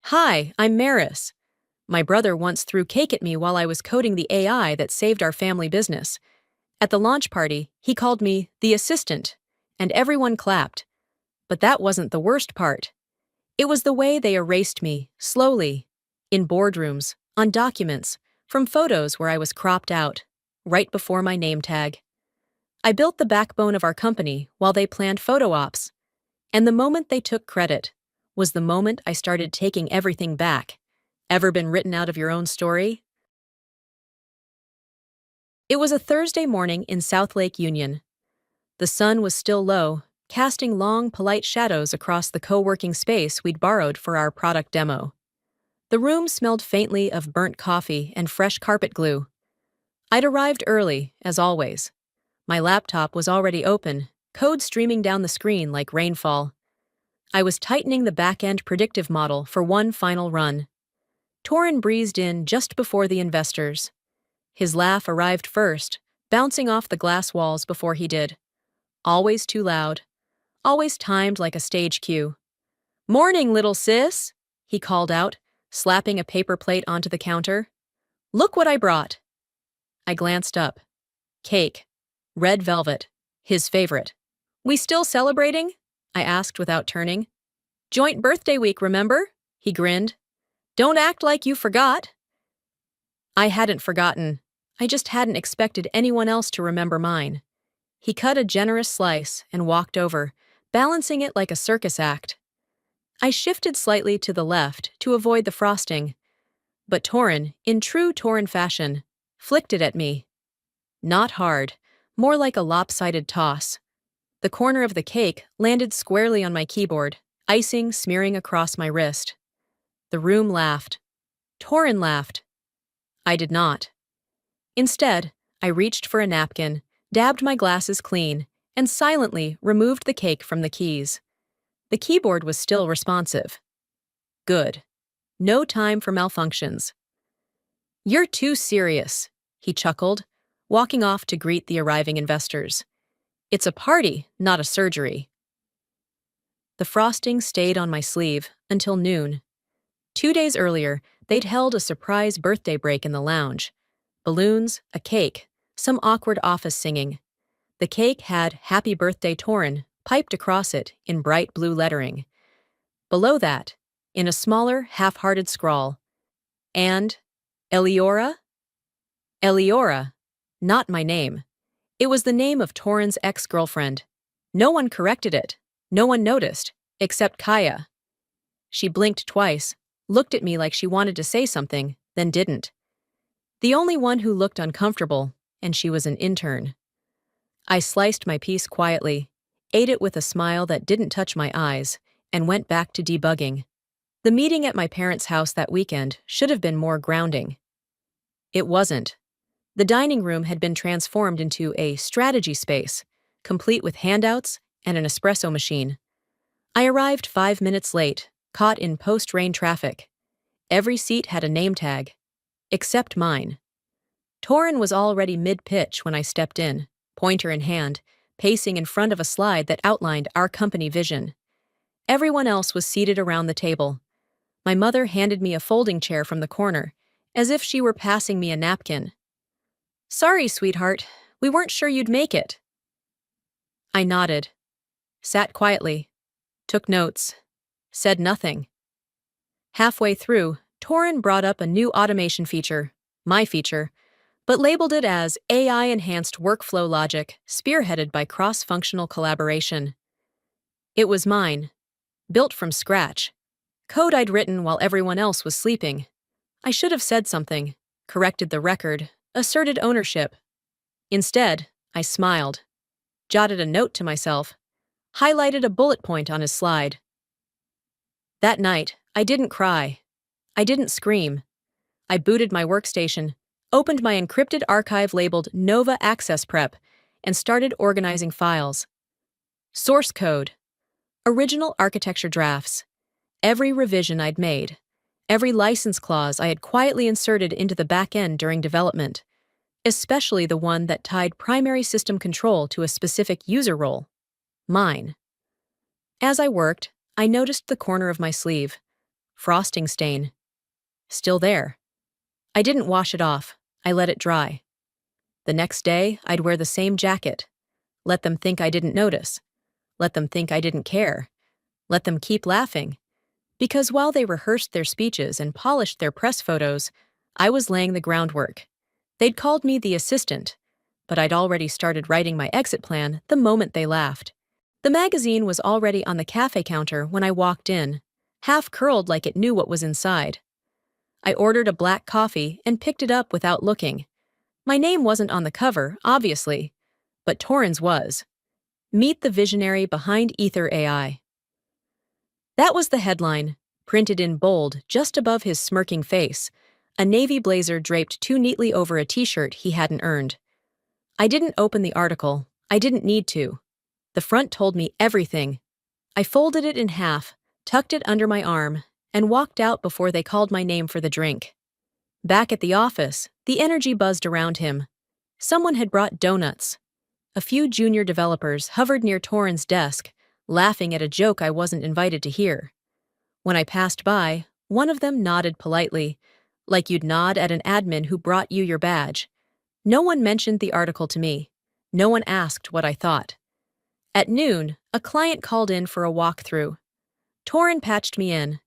Hi, I'm Maris. My brother once threw cake at me while I was coding the AI that saved our family business. At the launch party, he called me the assistant, and everyone clapped. But that wasn't the worst part. It was the way they erased me, slowly, in boardrooms, on documents, from photos where I was cropped out, right before my name tag. I built the backbone of our company while they planned photo ops, and the moment they took credit was the moment I started taking everything back. Ever been written out of your own story? It was a Thursday morning in South Lake Union. The sun was still low, casting long, polite shadows across the co-working space we'd borrowed for our product demo. The room smelled faintly of burnt coffee and fresh carpet glue. I'd arrived early, as always. My laptop was already open, code streaming down the screen like rainfall. I was tightening the back-end predictive model for one final run. Torin breezed in just before the investors. His laugh arrived first, bouncing off the glass walls before he did. Always too loud. Always timed like a stage cue. "Morning, little sis," he called out, slapping a paper plate onto the counter. "Look what I brought." I glanced up. Cake. Red velvet. His favorite. "We still celebrating?" I asked without turning. "Joint birthday week, remember?" He grinned. "Don't act like you forgot." I hadn't forgotten. I just hadn't expected anyone else to remember mine. He cut a generous slice and walked over, balancing it like a circus act. I shifted slightly to the left to avoid the frosting, but Torin, in true Torin fashion, flicked it at me. Not hard, more like a lopsided toss. The corner of the cake landed squarely on my keyboard, icing smearing across my wrist. The room laughed. Torin laughed. I did not. Instead, I reached for a napkin, dabbed my glasses clean, and silently removed the cake from the keys. The keyboard was still responsive. Good. No time for malfunctions. "You're too serious," he chuckled, walking off to greet the arriving investors. "It's a party, not a surgery." The frosting stayed on my sleeve until noon. 2 days earlier, they'd held a surprise birthday break in the lounge. Balloons, a cake, some awkward office singing. The cake had "Happy Birthday Torin" piped across it in bright blue lettering. Below that, in a smaller, half-hearted scrawl, "And Eliora?" Eliora, not my name. It was the name of Torin's ex-girlfriend. No one corrected it. No one noticed, except Kaya. She blinked twice, looked at me like she wanted to say something, then didn't. The only one who looked uncomfortable, and she was an intern. I sliced my piece quietly, ate it with a smile that didn't touch my eyes, and went back to debugging. The meeting at my parents' house that weekend should have been more grounding. It wasn't. The dining room had been transformed into a strategy space, complete with handouts and an espresso machine. I arrived 5 minutes late, caught in post-rain traffic. Every seat had a name tag, except mine. Torin was already mid-pitch when I stepped in, pointer in hand, pacing in front of a slide that outlined our company vision. Everyone else was seated around the table. My mother handed me a folding chair from the corner, as if she were passing me a napkin. "Sorry, sweetheart, we weren't sure you'd make it." I nodded, sat quietly, took notes, said nothing. Halfway through, Torin brought up a new automation feature, my feature, but labeled it as AI-enhanced workflow logic spearheaded by cross-functional collaboration. It was mine, built from scratch. Code I'd written while everyone else was sleeping. I should have said something, corrected the record, asserted ownership. Instead, I smiled, jotted a note to myself, highlighted a bullet point on his slide. That night, I didn't cry. I didn't scream. I booted my workstation, opened my encrypted archive labeled Nova Access Prep, and started organizing files. Source code. Original architecture drafts. Every revision I'd made. Every license clause I had quietly inserted into the back end during development, especially the one that tied primary system control to a specific user role. Mine. As I worked, I noticed the corner of my sleeve. Frosting stain. Still there. I didn't wash it off. I let it dry. The next day, I'd wear the same jacket. Let them think I didn't notice. Let them think I didn't care. Let them keep laughing. Because while they rehearsed their speeches and polished their press photos, I was laying the groundwork. They'd called me the assistant, but I'd already started writing my exit plan the moment they laughed. The magazine was already on the cafe counter when I walked in, half curled like it knew what was inside. I ordered a black coffee and picked it up without looking. My name wasn't on the cover, obviously, but Torrens was. Meet the visionary behind Ether AI. That was the headline, printed in bold just above his smirking face, a navy blazer draped too neatly over a t-shirt he hadn't earned. I didn't open the article. I didn't need to. The front told me everything. I folded it in half, tucked it under my arm, and walked out before they called my name for the drink. Back at the office, the energy buzzed around him. Someone had brought donuts. A few junior developers hovered near Torrens' desk, laughing at a joke I wasn't invited to hear. When I passed by, one of them nodded politely, like you'd nod at an admin who brought you your badge. No one mentioned the article to me. No one asked what I thought. At noon, a client called in for a walkthrough. Torren patched me in.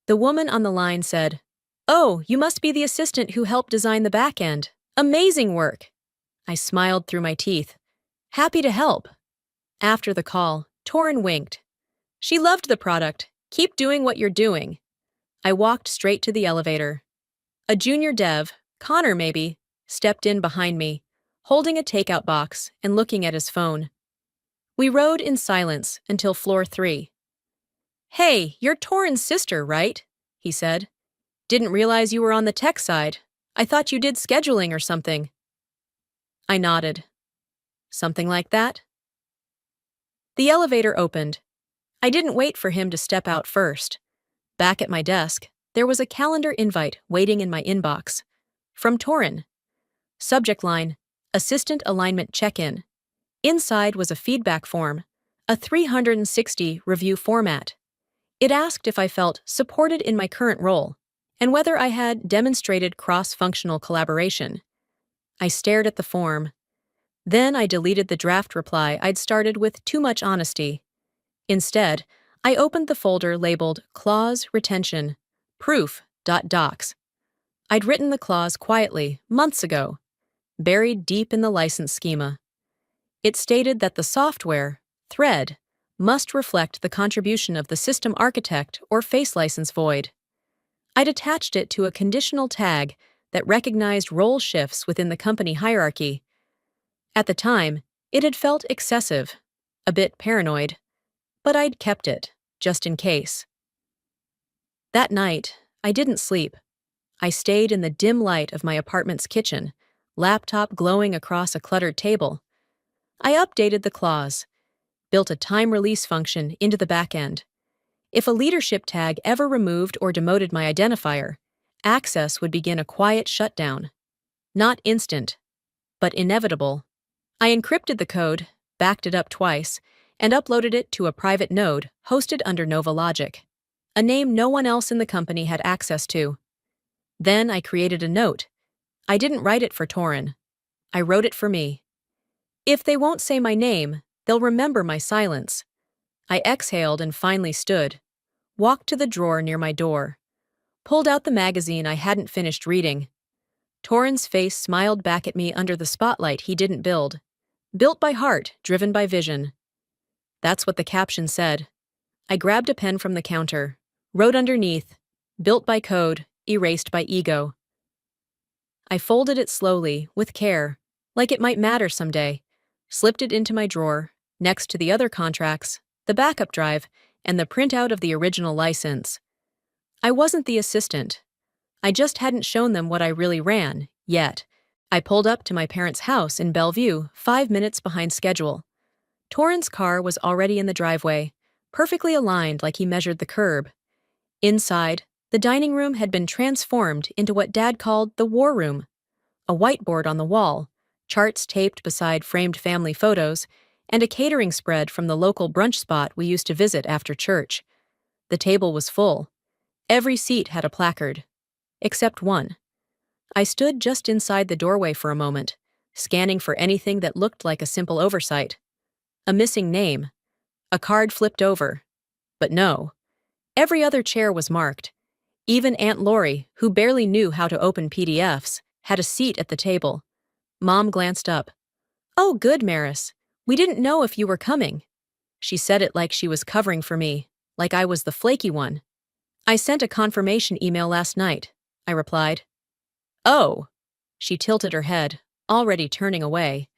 The woman on the line said, "Oh, you must be the assistant who helped design the back end. Amazing work." I smiled through my teeth. Happy to help. After the call, Torren winked. She loved the product. Keep doing what you're doing. I walked straight to the elevator. A junior dev, Connor maybe, stepped in behind me, holding a takeout box and looking at his phone. We rode in silence until floor 3. "Hey, you're Torren's sister, right?" he said. "Didn't realize you were on the tech side. I thought you did scheduling or something." I nodded. Something like that? The elevator opened. I didn't wait for him to step out first. Back at my desk, there was a calendar invite waiting in my inbox. From Torren. Subject line, Assistant Alignment Check-in. Inside was a feedback form, a 360 review format. It asked if I felt supported in my current role, and whether I had demonstrated cross-functional collaboration. I stared at the form. Then I deleted the draft reply I'd started with too much honesty. Instead, I opened the folder labeled Clause Retention, Proof.docs. I'd written the clause quietly, months ago, buried deep in the license schema. It stated that the software, Thread, must reflect the contribution of the system architect or face license void. I'd attached it to a conditional tag that recognized role shifts within the company hierarchy. At the time, it had felt excessive, a bit paranoid, but I'd kept it, just in case. That night, I didn't sleep. I stayed in the dim light of my apartment's kitchen, laptop glowing across a cluttered table. I updated the clause, built a time release function into the backend. If a leadership tag ever removed or demoted my identifier, access would begin a quiet shutdown. Not instant, but inevitable. I encrypted the code, backed it up twice, and uploaded it to a private node hosted under NovaLogic, a name no one else in the company had access to. Then I created a note. I didn't write it for Torren. I wrote it for me. If they won't say my name, they'll remember my silence. I exhaled and finally stood, walked to the drawer near my door, pulled out the magazine I hadn't finished reading. Torren's face smiled back at me under the spotlight he didn't build. Built by heart, driven by vision. That's what the caption said. I grabbed a pen from the counter, wrote underneath, built by code, erased by ego. I folded it slowly, with care, like it might matter someday, slipped it into my drawer, next to the other contracts, the backup drive, and the printout of the original license. I wasn't the assistant. I just hadn't shown them what I really ran, yet. I pulled up to my parents' house in Bellevue, 5 minutes behind schedule. Torren's car was already in the driveway, perfectly aligned like he measured the curb. Inside, the dining room had been transformed into what Dad called the war room. A whiteboard on the wall, charts taped beside framed family photos, and a catering spread from the local brunch spot we used to visit after church. The table was full. Every seat had a placard, except one. I stood just inside the doorway for a moment, scanning for anything that looked like a simple oversight. A missing name, a card flipped over. But no. Every other chair was marked. Even Aunt Lori, who barely knew how to open PDFs, had a seat at the table. Mom glanced up. "Oh, good, Maris. We didn't know if you were coming." She said it like she was covering for me, like I was the flaky one. "I sent a confirmation email last night," I replied. "Oh." She tilted her head, already turning away.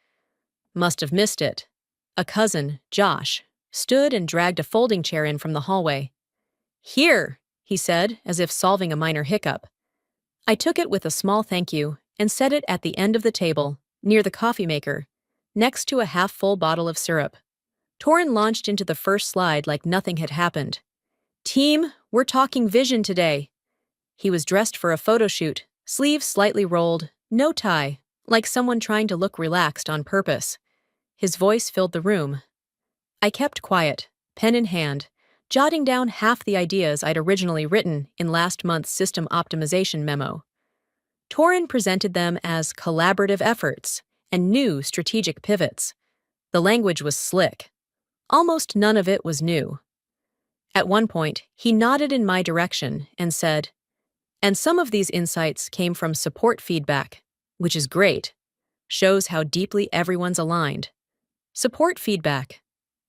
Must have missed it. A cousin, Josh, stood and dragged a folding chair in from the hallway. "Here," he said, as if solving a minor hiccup. I took it with a small thank you and set it at the end of the table, near the coffee maker, next to a half-full bottle of syrup. Torrin launched into the first slide like nothing had happened. "Team, we're talking vision today." He was dressed for a photo shoot, sleeves slightly rolled, no tie, like someone trying to look relaxed on purpose. His voice filled the room. I kept quiet, pen in hand, jotting down half the ideas I'd originally written in last month's system optimization memo. Torrin presented them as collaborative efforts and new strategic pivots. The language was slick. Almost none of it was new. At one point, he nodded in my direction and said, "And some of these insights came from support feedback, which is great. Shows how deeply everyone's aligned." Support feedback.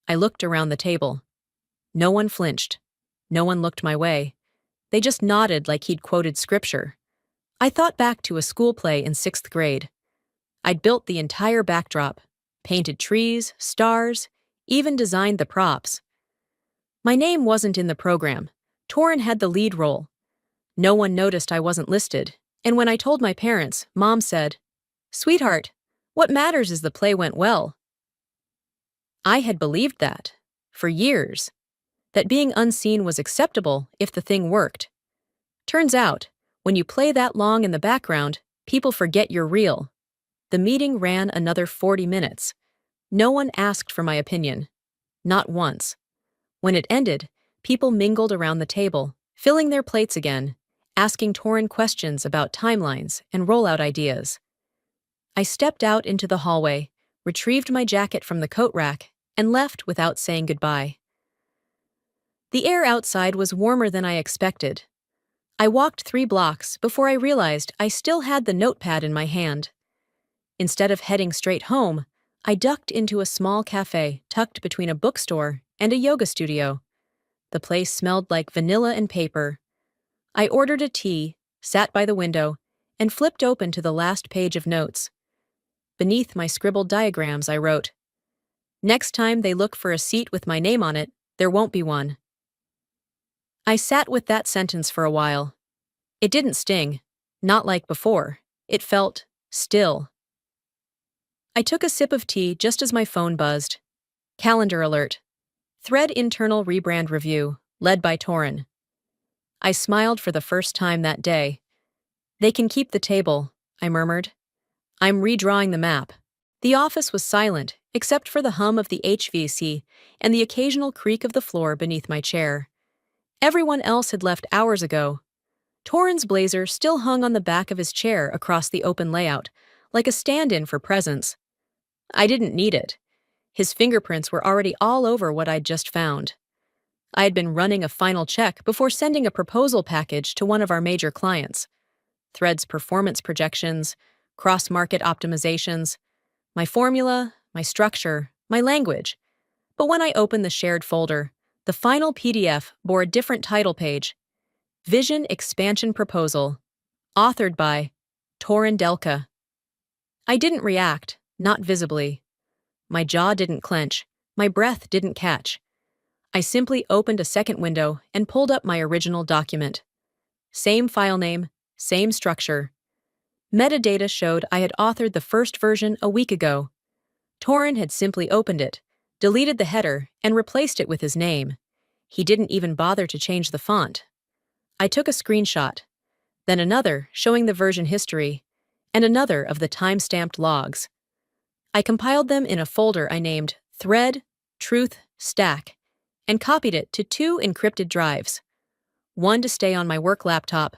I looked around the table. No one flinched. No one looked my way. They just nodded like he'd quoted scripture. I thought back to a school play in 6th grade. I'd built the entire backdrop, painted trees, stars, even designed the props. My name wasn't in the program. Torrin had the lead role. No one noticed I wasn't listed, and when I told my parents, Mom said, "Sweetheart, what matters is the play went well." I had believed that, for years, that being unseen was acceptable if the thing worked. Turns out, when you play that long in the background, people forget you're real. The meeting ran another 40 minutes. No one asked for my opinion. Not once. When it ended, people mingled around the table, filling their plates again, asking Torrin questions about timelines and rollout ideas. I stepped out into the hallway, retrieved my jacket from the coat rack, and left without saying goodbye. The air outside was warmer than I expected. I walked 3 blocks before I realized I still had the notepad in my hand. Instead of heading straight home, I ducked into a small cafe tucked between a bookstore and a yoga studio. The place smelled like vanilla and paper. I ordered a tea, sat by the window, and flipped open to the last page of notes. Beneath my scribbled diagrams, I wrote, "Next time they look for a seat with my name on it, there won't be one." I sat with that sentence for a while. It didn't sting, not like before. It felt still. I took a sip of tea just as my phone buzzed. Calendar alert. Thread internal rebrand review, led by Torrin. I smiled for the first time that day. "They can keep the table," I murmured. "I'm redrawing the map." The office was silent, except for the hum of the HVAC and the occasional creak of the floor beneath my chair. Everyone else had left hours ago. Torrin's blazer still hung on the back of his chair across the open layout, like a stand-in for presents. I didn't need it. His fingerprints were already all over what I'd just found. I had been running a final check before sending a proposal package to one of our major clients. Thread's performance projections, cross-market optimizations, my formula, my structure, my language. But when I opened the shared folder, the final PDF bore a different title page. Vision Expansion Proposal, authored by Torrin Delka. I didn't react, not visibly. My jaw didn't clench, my breath didn't catch. I simply opened a second window and pulled up my original document. Same file name, same structure. Metadata showed I had authored the first version a week ago. Torrin had simply opened it, deleted the header, and replaced it with his name. He didn't even bother to change the font. I took a screenshot, then another showing the version history, and another of the time-stamped logs. I compiled them in a folder I named Thread, Truth, Stack, and copied it to 2 encrypted drives. one to stay on my work laptop,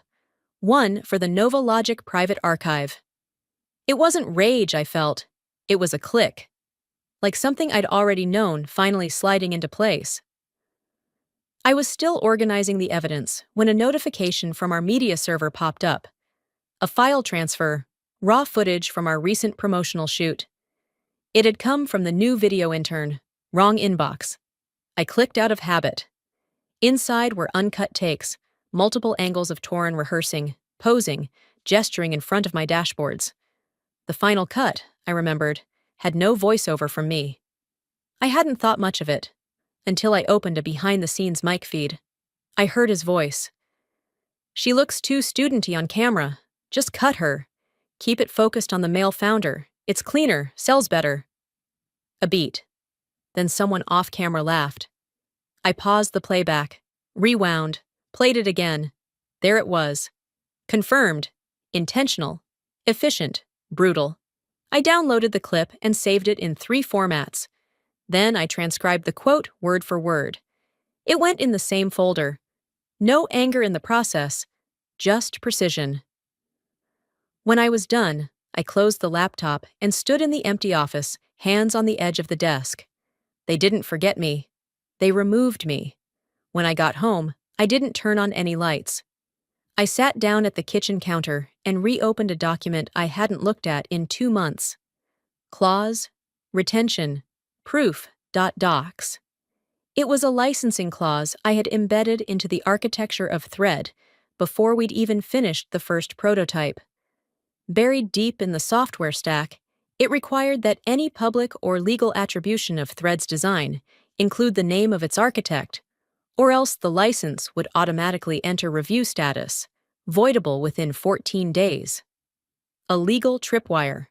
one for the NovaLogic private archive. It wasn't rage I felt, it was a click, like something I'd already known finally sliding into place. I was still organizing the evidence when a notification from our media server popped up. A file transfer, raw footage from our recent promotional shoot. It had come from the new video intern, wrong inbox. I clicked out of habit. Inside were uncut takes, multiple angles of Torin rehearsing, posing, gesturing in front of my dashboards. The final cut, I remembered, had no voiceover from me. I hadn't thought much of it, until I opened a behind-the-scenes mic feed. I heard his voice. "She looks too studenty on camera. Just cut her. Keep it focused on the male founder. It's cleaner, sells better." A beat. Then someone off-camera laughed. I paused the playback, rewound, played it again. There it was. Confirmed. Intentional. Efficient. Brutal. I downloaded the clip and saved it in 3 formats. Then I transcribed the quote word for word. It went in the same folder. No anger in the process, just precision. When I was done, I closed the laptop and stood in the empty office, hands on the edge of the desk. They didn't forget me. They removed me. When I got home, I didn't turn on any lights. I sat down at the kitchen counter and reopened a document I hadn't looked at in 2 months. Clause, retention, proof.docs. It was a licensing clause I had embedded into the architecture of Thread before we'd even finished the first prototype. Buried deep in the software stack, it required that any public or legal attribution of Thread's design include the name of its architect, or else the license would automatically enter review status, voidable within 14 days. A legal tripwire.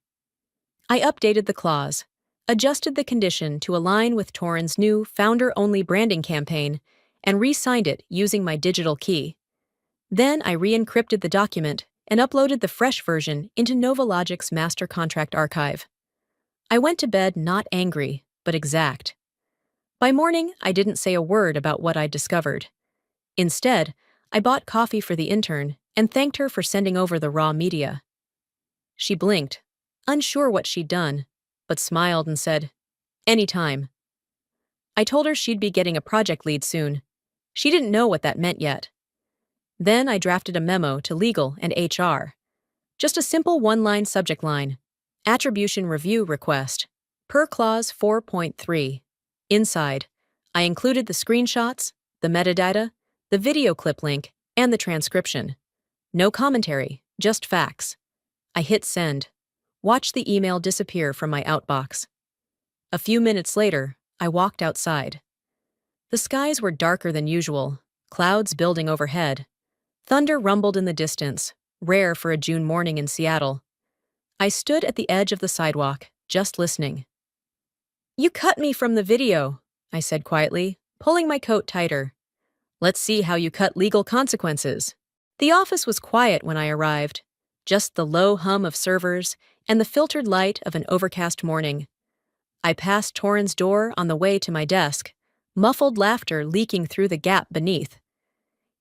I updated the clause, adjusted the condition to align with Torin's new founder-only branding campaign, and re-signed it using my digital key. Then I re-encrypted the document and uploaded the fresh version into NovaLogic's master contract archive. I went to bed not angry, but exact. By morning, I didn't say a word about what I'd discovered. Instead, I bought coffee for the intern and thanked her for sending over the raw media. She blinked, unsure what she'd done, but smiled and said, "Anytime." I told her she'd be getting a project lead soon. She didn't know what that meant yet. Then I drafted a memo to legal and HR. Just a simple 1-line subject line. Attribution review request. Per clause 4.3. Inside, I included the screenshots, the metadata, the video clip link, and the transcription. No commentary, just facts. I hit send. Watched the email disappear from my outbox. A few minutes later, I walked outside. The skies were darker than usual, clouds building overhead. Thunder rumbled in the distance, rare for a June morning in Seattle. I stood at the edge of the sidewalk, just listening. "You cut me from the video," I said quietly, pulling my coat tighter. "Let's see how you cut legal consequences." The office was quiet when I arrived, just the low hum of servers and the filtered light of an overcast morning. I passed Torin's door on the way to my desk, muffled laughter leaking through the gap beneath.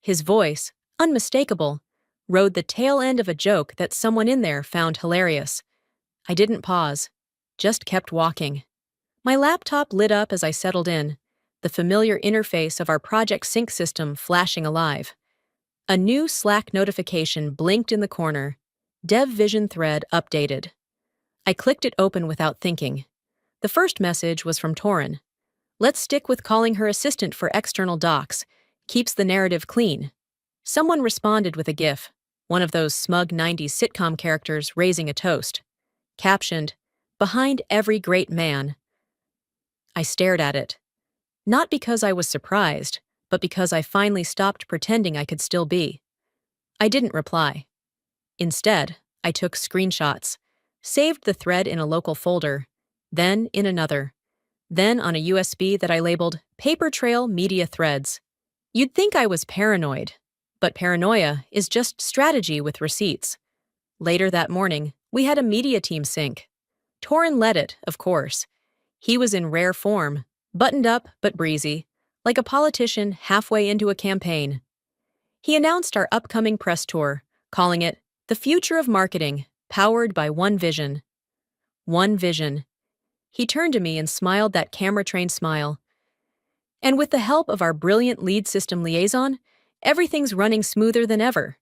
His voice, unmistakable, rode the tail end of a joke that someone in there found hilarious. I didn't pause, just kept walking. My laptop lit up as I settled in, the familiar interface of our project sync system flashing alive. A new Slack notification blinked in the corner. Dev Vision thread updated. I clicked it open without thinking. The first message was from Torin. "Let's stick with calling her assistant for external docs. Keeps the narrative clean." Someone responded with a GIF, one of those smug 90s sitcom characters raising a toast. Captioned, "Behind every great man." I stared at it. Not because I was surprised, but because I finally stopped pretending I could still be. I didn't reply. Instead, I took screenshots, saved the thread in a local folder, then in another, then on a USB that I labeled Paper Trail Media Threads. You'd think I was paranoid, but paranoia is just strategy with receipts. Later that morning, we had a media team sync. Torin led it, of course. He was in rare form, buttoned up but breezy, like a politician halfway into a campaign. He announced our upcoming press tour, calling it The Future of Marketing, Powered by One Vision. One Vision. He turned to me and smiled that camera-trained smile. And with the help of our brilliant lead system liaison, everything's running smoother than ever.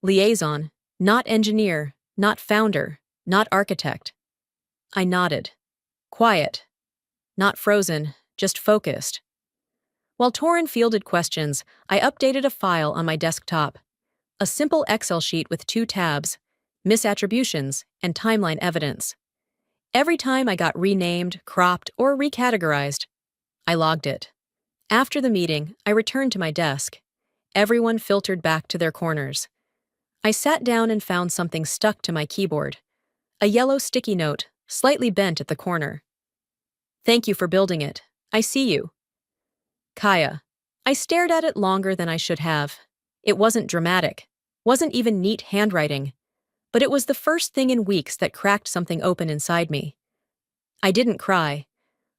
Liaison, not engineer, not founder, not architect. I nodded. Quiet. Not frozen, just focused. While Torin fielded questions, I updated a file on my desktop. A simple Excel sheet with 2 tabs, misattributions and timeline evidence. Every time I got renamed, cropped, or recategorized, I logged it. After the meeting, I returned to my desk. Everyone filtered back to their corners. I sat down and found something stuck to my keyboard. A yellow sticky note, slightly bent at the corner. Thank you for building it. I see you. Kaya. I stared at it longer than I should have. It wasn't dramatic, wasn't even neat handwriting, but it was the first thing in weeks that cracked something open inside me. I didn't cry,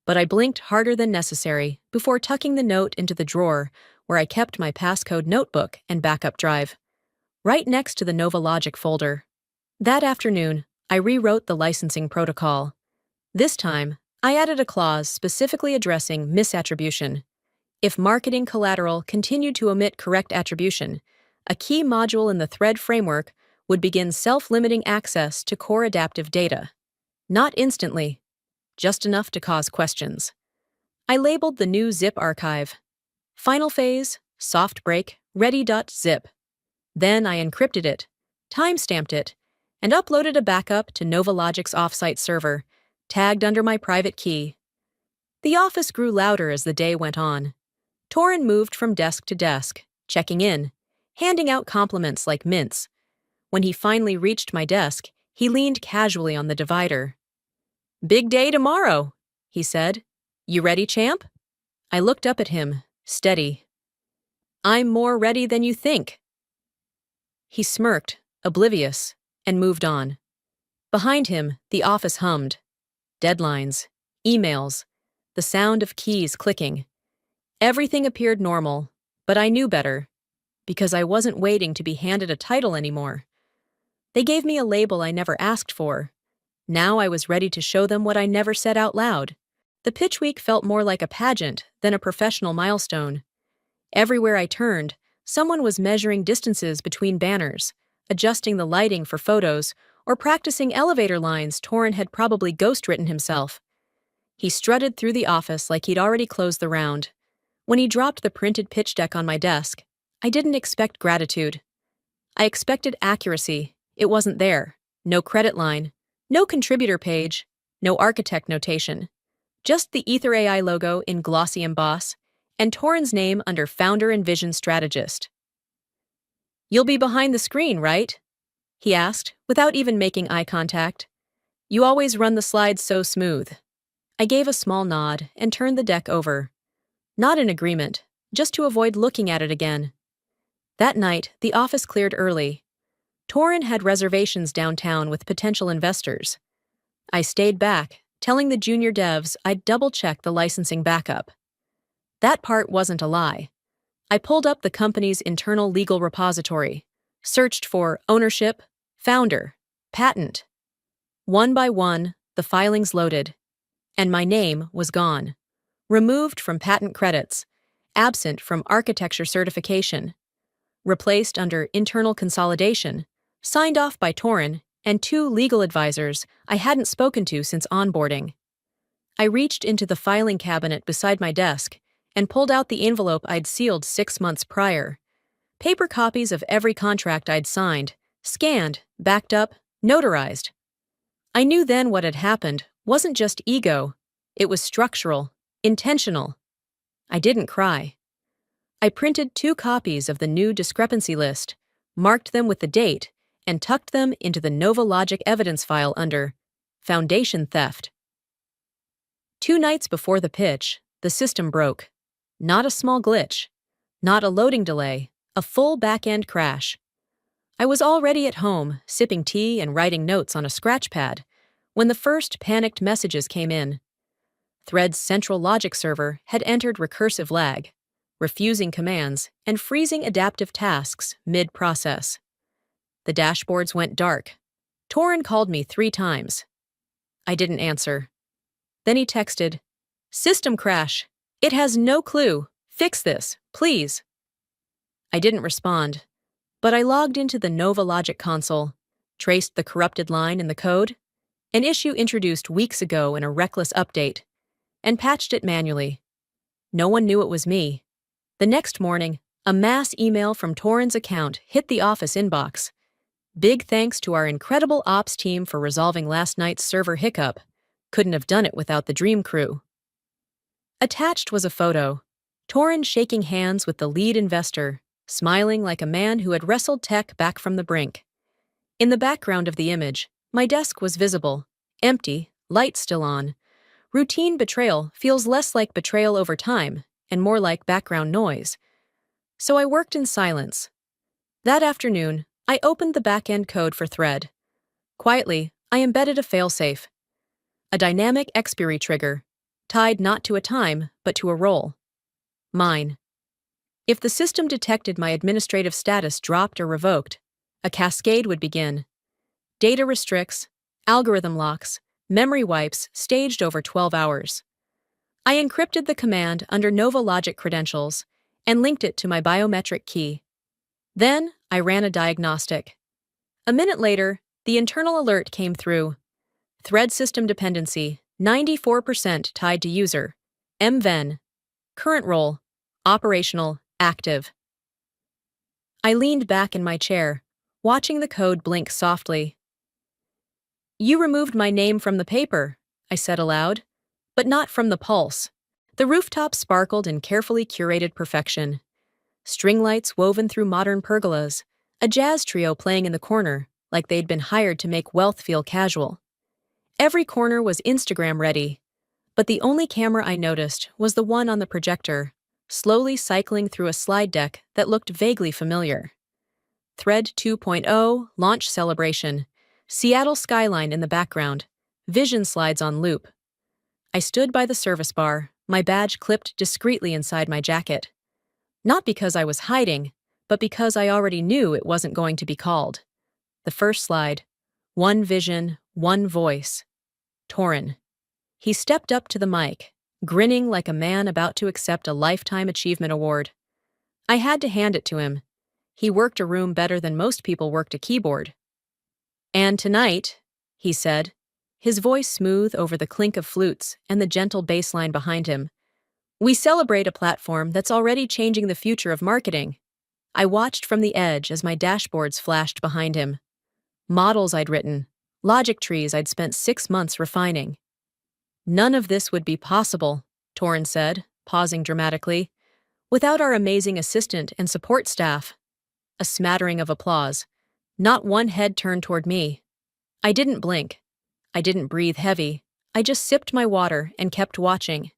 but I blinked harder than necessary before tucking the note into the drawer where I kept my passcode notebook and backup drive, right next to the NovaLogic folder. That afternoon, I rewrote the licensing protocol. This time, I added a clause specifically addressing misattribution. If marketing collateral continued to omit correct attribution, a key module in the thread framework would begin self-limiting access to core adaptive data. Not instantly, just enough to cause questions. I labeled the new zip archive. Final phase, soft break, ready.zip. Then I encrypted it, timestamped it, and uploaded a backup to NovaLogic's offsite server, tagged under my private key. The office grew louder as the day went on. Torin moved from desk to desk, checking in, handing out compliments like mints. When he finally reached my desk, he leaned casually on the divider. "Big day tomorrow," he said. "You ready, champ?" I looked up at him, steady. "I'm more ready than you think." He smirked, oblivious, and moved on. Behind him, the office hummed. Deadlines, emails, the sound of keys clicking. Everything appeared normal, but I knew better, because I wasn't waiting to be handed a title anymore. They gave me a label I never asked for. Now I was ready to show them what I never said out loud. The pitch week felt more like a pageant than a professional milestone. Everywhere I turned, someone was measuring distances between banners, adjusting the lighting for photos, or practicing elevator lines Torin had probably ghostwritten himself. He strutted through the office like he'd already closed the round. When he dropped the printed pitch deck on my desk, I didn't expect gratitude. I expected accuracy. It wasn't there. No credit line, no contributor page, no architect notation. Just the Ether AI logo in glossy emboss, and Torin's name under Founder and Vision Strategist. "You'll be behind the screen, right?" he asked, without even making eye contact. "You always run the slides so smooth." I gave a small nod and turned the deck over. Not in agreement, just to avoid looking at it again. That night, the office cleared early. Torin had reservations downtown with potential investors. I stayed back, telling the junior devs I'd double-check the licensing backup. That part wasn't a lie. I pulled up the company's internal legal repository, searched for ownership, founder, patent. One by one, the filings loaded, and my name was gone. Removed from patent credits, absent from architecture certification, replaced under internal consolidation, signed off by Torin and 2 legal advisors I hadn't spoken to since onboarding. I reached into the filing cabinet beside my desk and pulled out the envelope I'd sealed 6 months prior. Paper copies of every contract I'd signed, scanned, backed up, notarized. I knew then what had happened wasn't just ego, it was structural. Intentional. I didn't cry. I printed 2 copies of the new discrepancy list, marked them with the date, and tucked them into the NovaLogic evidence file under Foundation Theft. 2 nights before the pitch, the system broke. Not a small glitch. Not a loading delay. A full back-end crash. I was already at home, sipping tea and writing notes on a scratch pad, when the first panicked messages came in. Thread's central logic server had entered recursive lag. refusing commands, and freezing adaptive tasks mid-process. The dashboards went dark. Torin called me 3 times. I didn't answer. Then he texted, "System crash. It has no clue. Fix this, please." I didn't respond, but I logged into the Nova Logic console, traced the corrupted line in the code, an issue introduced weeks ago in a reckless update, and patched it manually. No one knew it was me. The next morning, a mass email from Torin's account hit the office inbox. "Big thanks to our incredible ops team for resolving last night's server hiccup. Couldn't have done it without the Dream Crew." Attached was a photo. Torin shaking hands with the lead investor, smiling like a man who had wrestled tech back from the brink. In the background of the image, my desk was visible, empty, light still on. Routine betrayal feels less like betrayal over time and more like background noise. So I worked in silence. That afternoon, I opened the back-end code for Thread. Quietly, I embedded a failsafe, a dynamic expiry trigger, tied not to a time, but to a role. Mine. If the system detected my administrative status dropped or revoked, a cascade would begin. Data restricts, algorithm locks, memory wipes staged over 12 hours. I encrypted the command under Nova Logic credentials and linked it to my biometric key. Then I ran a diagnostic. A minute later, the internal alert came through. Thread system dependency, 94% tied to user. MVen. Current role, operational, active. I leaned back in my chair, watching the code blink softly. "You removed my name from the paper," I said aloud, "but not from the pulse." The rooftop sparkled in carefully curated perfection. String lights woven through modern pergolas, a jazz trio playing in the corner, like they'd been hired to make wealth feel casual. Every corner was Instagram ready, but the only camera I noticed was the one on the projector, slowly cycling through a slide deck that looked vaguely familiar. Thread 2.0 launch celebration, Seattle skyline in the background, vision slides on loop. I stood by the service bar, my badge clipped discreetly inside my jacket. Not because I was hiding, but because I already knew it wasn't going to be called. The first slide. One vision, one voice. Torin. He stepped up to the mic, grinning like a man about to accept a Lifetime Achievement Award. I had to hand it to him. He worked a room better than most people worked a keyboard. "And tonight," he said, his voice smooth over the clink of flutes and the gentle bass line behind him, "we celebrate a platform that's already changing the future of marketing." I watched from the edge as my dashboards flashed behind him. Models I'd written, logic trees I'd spent 6 months refining. "None of this would be possible," Torin said, pausing dramatically, "without our amazing assistant and support staff." A smattering of applause. Not one head turned toward me. I didn't blink. I didn't breathe heavy. I just sipped my water and kept watching.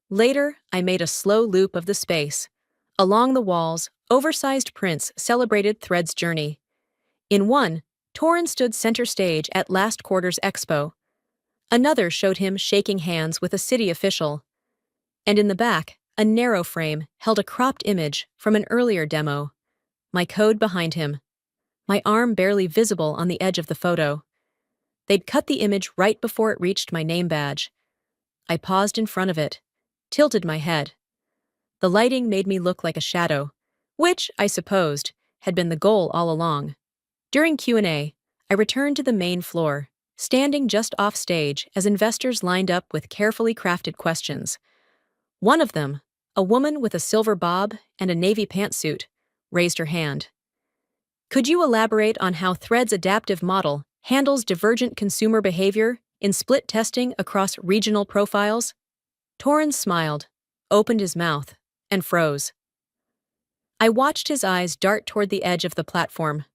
Later, I made a slow loop of the space. Along the walls, oversized prints celebrated Thread's journey. In one, Torin stood center stage at last quarter's expo. Another showed him shaking hands with a city official. And in the back, a narrow frame held a cropped image from an earlier demo. My code behind him. My arm barely visible on the edge of the photo. They'd cut the image right before it reached my name badge. I paused in front of it, tilted my head. The lighting made me look like a shadow, which, I supposed, had been the goal all along. During Q&A, I returned to the main floor, standing just off stage as investors lined up with carefully crafted questions. One of them, a woman with a silver bob and a navy pantsuit, raised her hand. "Could you elaborate on how Thread's adaptive model handles divergent consumer behavior in split testing across regional profiles?" Torin smiled, opened his mouth, and froze. I watched his eyes dart toward the edge of the platform,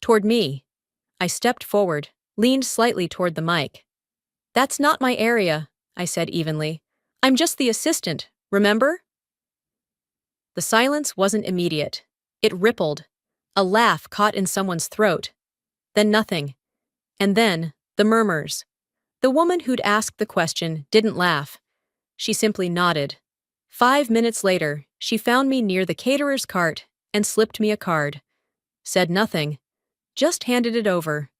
toward me. I stepped forward, leaned slightly toward the mic. "That's not my area," I said evenly. "I'm just the assistant, remember?" The silence wasn't immediate. It rippled. A laugh caught in someone's throat. Then nothing. And then, the murmurs. The woman who'd asked the question didn't laugh. She simply nodded. 5 minutes later, she found me near the caterer's cart and slipped me a card. Said nothing, just handed it over.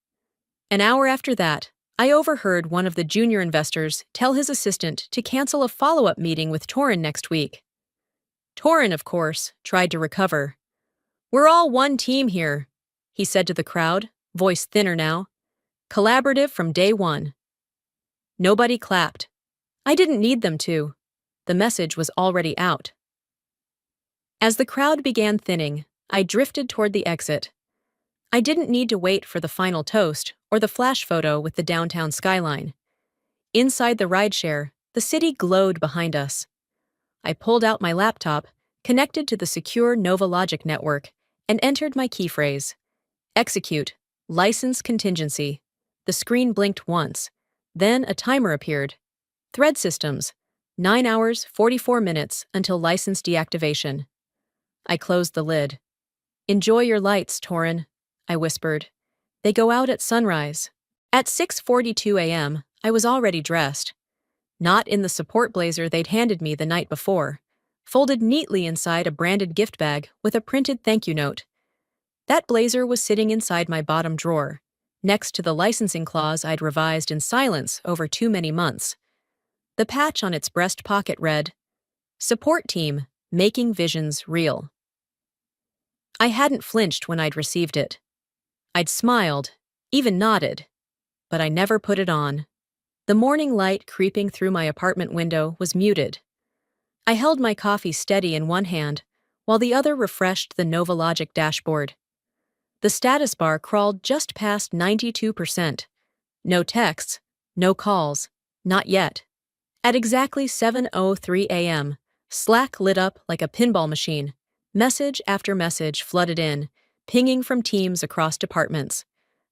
An hour after that, I overheard one of the junior investors tell his assistant to cancel a follow-up meeting with Torin next week. Torin, of course, tried to recover. "We're all one team here," he said to the crowd, voice thinner now. "Collaborative from day one." Nobody clapped. I didn't need them to. The message was already out. As the crowd began thinning, I drifted toward the exit. I didn't need to wait for the final toast or the flash photo with the downtown skyline. Inside the rideshare, the city glowed behind us. I pulled out my laptop, connected to the secure NovaLogic network, and entered my key phrase. Execute. License contingency. The screen blinked once. Then a timer appeared. Thread systems. 9 hours, 44 minutes until license deactivation. I closed the lid. "Enjoy your lights, Torin," I whispered. "They go out at sunrise." At 6:42 a.m., I was already dressed. Not in the support blazer they'd handed me the night before, folded neatly inside a branded gift bag with a printed thank you note. That blazer was sitting inside my bottom drawer, next to the licensing clause I'd revised in silence over too many months. The patch on its breast pocket read, "Support Team, Making Visions Real." I hadn't flinched when I'd received it. I'd smiled, even nodded, but I never put it on. The morning light creeping through my apartment window was muted. I held my coffee steady in one hand, while the other refreshed the NovaLogic dashboard. The status bar crawled just past 92%. No texts, no calls, not yet. At exactly 7:03 a.m., Slack lit up like a pinball machine. Message after message flooded in, pinging from teams across departments.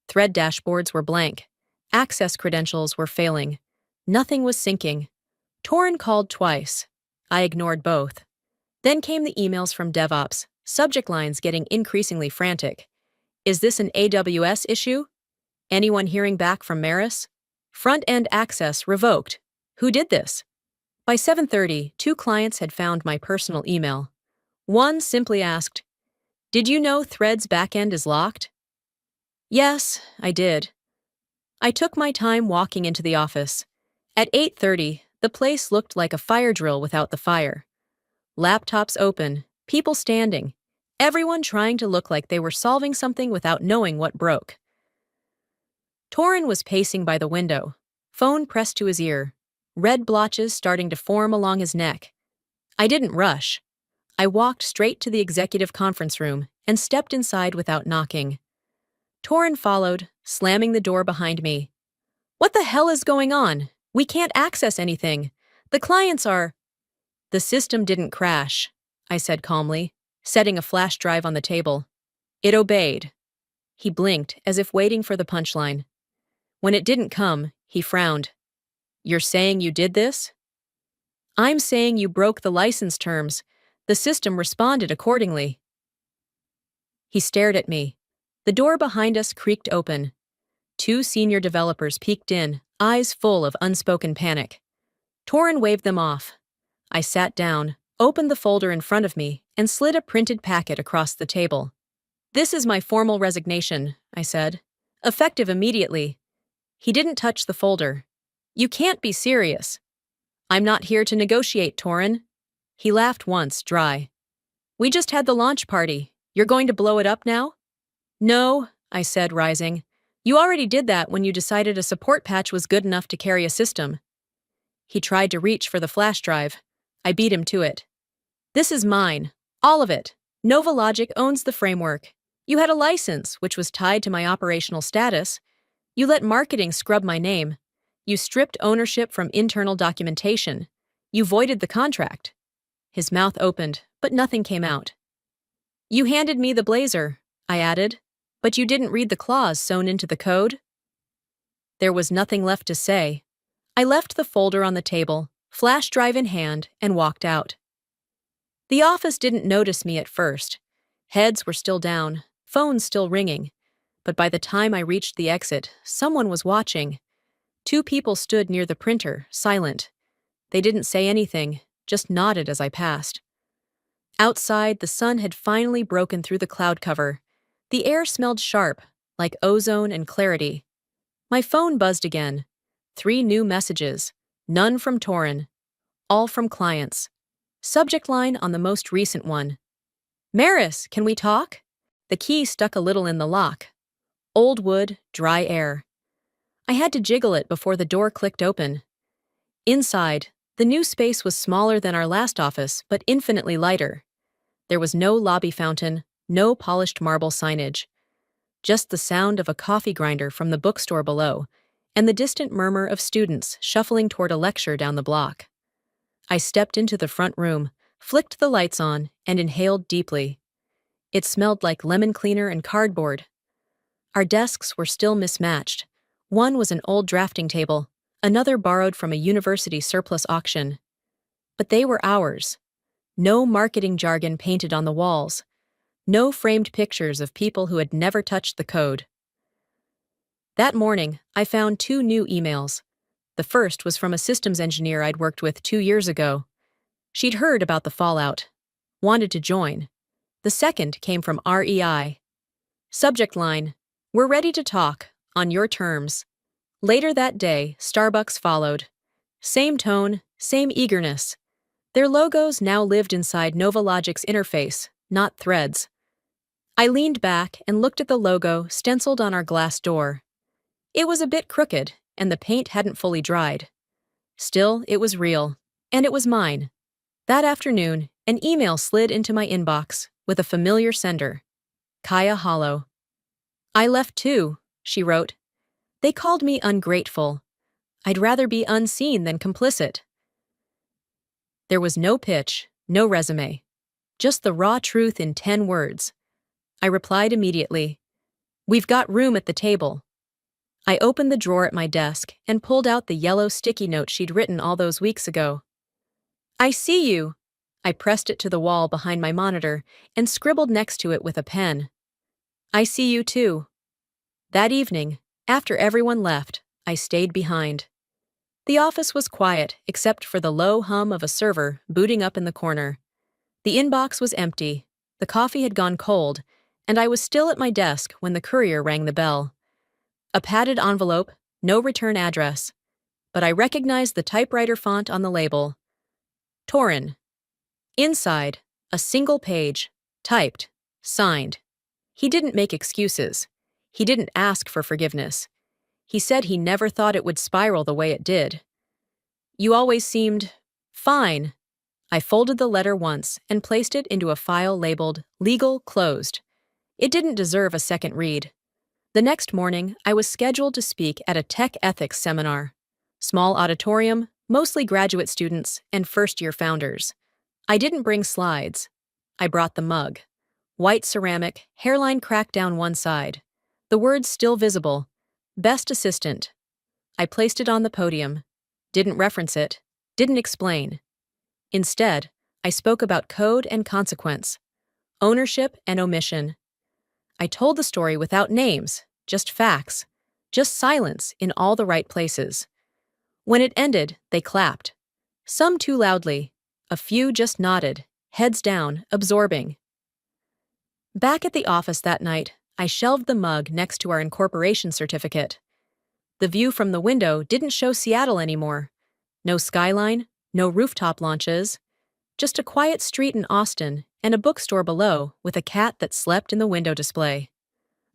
Thread dashboards were blank. Access credentials were failing. Nothing was syncing. Torin called twice. I ignored both. Then came the emails from DevOps, subject lines getting increasingly frantic. "Is this an AWS issue? Anyone hearing back from Maris? Front-end access revoked. Who did this?" By 7:30, 2 clients had found my personal email. One simply asked, "Did you know Thread's backend is locked?" Yes, I did. I took my time walking into the office. At 8:30, the place looked like a fire drill without the fire. Laptops open, people standing, everyone trying to look like they were solving something without knowing what broke. Torin was pacing by the window, phone pressed to his ear, red blotches starting to form along his neck. I didn't rush. I walked straight to the executive conference room and stepped inside without knocking. Torin followed, slamming the door behind me. "What the hell is going on? We can't access anything. The clients are—" "The system didn't crash," I said calmly, setting a flash drive on the table. "It obeyed." He blinked as if waiting for the punchline. When it didn't come, he frowned. "You're saying you did this?" "I'm saying you broke the license terms. The system responded accordingly." He stared at me. The door behind us creaked open. 2 senior developers peeked in, eyes full of unspoken panic. Torin waved them off. I sat down, opened the folder in front of me, and slid a printed packet across the table. "This is my formal resignation," I said. "Effective immediately." He didn't touch the folder. "You can't be serious." "I'm not here to negotiate, Torin." He laughed once, dry. "We just had the launch party. You're going to blow it up now?" "No," I said, rising. "You already did that when you decided a support patch was good enough to carry a system." He tried to reach for the flash drive. I beat him to it. "This is mine. All of it. NovaLogic owns the framework. You had a license, which was tied to my operational status. You let marketing scrub my name. You stripped ownership from internal documentation. You voided the contract." His mouth opened, but nothing came out. "You handed me the blazer," I added, "but you didn't read the clause sewn into the code?" There was nothing left to say. I left the folder on the table, flash drive in hand, and walked out. The office didn't notice me at first. Heads were still down, phones still ringing. But by the time I reached the exit, someone was watching. 2 people stood near the printer, silent. They didn't say anything, just nodded as I passed. Outside, the sun had finally broken through the cloud cover. The air smelled sharp, like ozone and clarity. My phone buzzed again. 3 new messages, none from Torin, all from clients. Subject line on the most recent one: Maris, can we talk? The key stuck a little in the lock. Old wood, dry air. I had to jiggle it before the door clicked open. Inside, the new space was smaller than our last office, but infinitely lighter. There was no lobby fountain, no polished marble signage. Just the sound of a coffee grinder from the bookstore below, and the distant murmur of students shuffling toward a lecture down the block. I stepped into the front room, flicked the lights on, and inhaled deeply. It smelled like lemon cleaner and cardboard. Our desks were still mismatched. One was an old drafting table, another borrowed from a university surplus auction. But they were ours. No marketing jargon painted on the walls. No framed pictures of people who had never touched the code. That morning, I found 2 new emails. The first was from a systems engineer I'd worked with 2 years ago. She'd heard about the fallout, wanted to join. The second came from REI. Subject line: We're ready to talk, on your terms. Later that day, Starbucks followed. Same tone, same eagerness. Their logos now lived inside NovaLogic's interface, not threads. I leaned back and looked at the logo stenciled on our glass door. It was a bit crooked, and the paint hadn't fully dried. Still, it was real, and it was mine. That afternoon, an email slid into my inbox with a familiar sender: Kaya Hollow. I left too, she wrote. They called me ungrateful. I'd rather be unseen than complicit. There was no pitch, no resume. Just the raw truth in 10 words. I replied immediately: We've got room at the table. I opened the drawer at my desk and pulled out the yellow sticky note she'd written all those weeks ago. I see you. I pressed it to the wall behind my monitor and scribbled next to it with a pen. I see you too. That evening, after everyone left, I stayed behind. The office was quiet except for the low hum of a server booting up in the corner. The inbox was empty, the coffee had gone cold, and I was still at my desk when the courier rang the bell. A padded envelope, no return address, but I recognized the typewriter font on the label. Torin. Inside, a single page, typed, signed. He didn't make excuses. He didn't ask for forgiveness. He said he never thought it would spiral the way it did. You always seemed fine. I folded the letter once and placed it into a file labeled Legal Closed. It didn't deserve a second read. The next morning, I was scheduled to speak at a tech ethics seminar. Small auditorium, mostly graduate students and first-year founders. I didn't bring slides. I brought the mug. White ceramic, hairline cracked down one side. The words still visible: Best Assistant. I placed it on the podium. Didn't reference it. Didn't explain. Instead, I spoke about code and consequence, ownership and omission. I told the story without names, just facts, just silence in all the right places. When it ended, they clapped. Some too loudly, a few just nodded, heads down, absorbing. Back at the office that night, I shelved the mug next to our incorporation certificate. The view from the window didn't show Seattle anymore. No skyline, no rooftop launches, just a quiet street in Austin and a bookstore below with a cat that slept in the window display.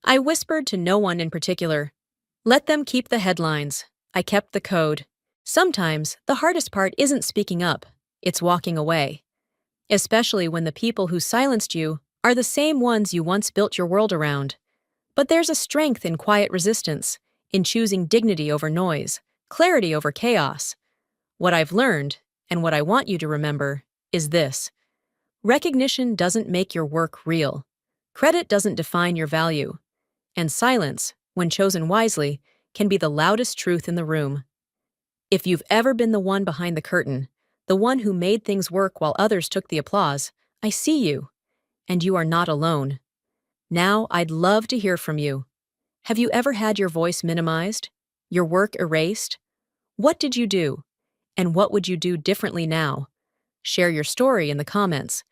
I whispered to no one in particular. Let them keep the headlines. I kept the code. Sometimes the hardest part isn't speaking up, it's walking away. Especially when the people who silenced you are the same ones you once built your world around. But there's a strength in quiet resistance, in choosing dignity over noise, clarity over chaos. What I've learned, and what I want you to remember, is this. Recognition doesn't make your work real. Credit doesn't define your value. And silence, when chosen wisely, can be the loudest truth in the room. If you've ever been the one behind the curtain, the one who made things work while others took the applause, I see you. And you are not alone. Now I'd love to hear from you. Have you ever had your voice minimized? Your work erased? What did you do? And what would you do differently now? share your story in the comments.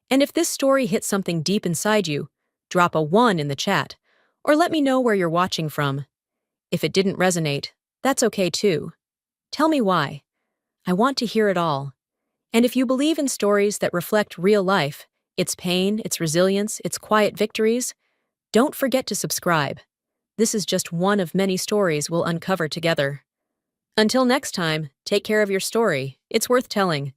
And if this story hit something deep inside you, drop a 1 in the chat, or let me know where you're watching from. If it didn't resonate, that's okay too. Tell me why. I want to hear it all. And if you believe in stories that reflect real life, its pain, its resilience, its quiet victories, don't forget to subscribe. This is just one of many stories we'll uncover together. Until next time, take care of your story. It's worth telling.